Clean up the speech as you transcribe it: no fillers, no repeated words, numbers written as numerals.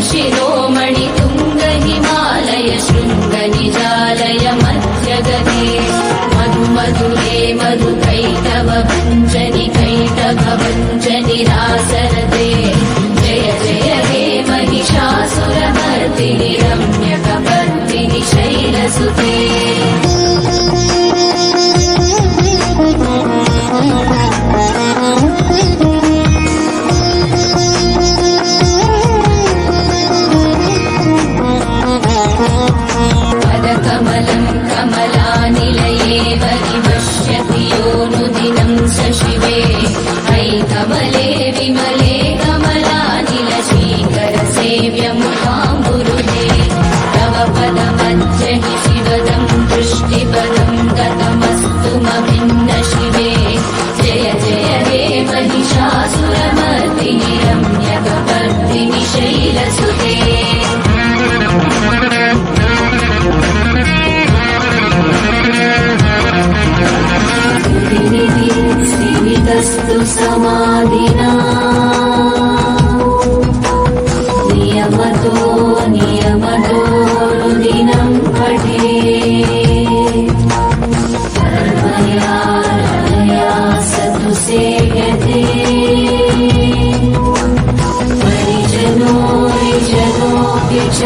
शिरोमणि तुंग हिमालय शृंग निजालय मध्यगते मधु मधुरे मधु कैटभ भञ्जनि कैटभ भञ्जनि रासरते जय जय हे महिषासुरमर्दिनि रम्यकपर्दिनि शैलसुते शिवे ऐ कमले विमले कमलानिलशीकर सेव्यमुखाम्बुरुहे तव पदमज्जहि शिवदं दृष्टिपदं गतमस्तुमभिन्न शिवे जय जय हे महिषासुरमर्दिनि रम्यकपर्दिनि शैलसुते स्तु समाधिना नियमतो दिनं पठे कर्मया सतु सेयते परिजनो विजनो च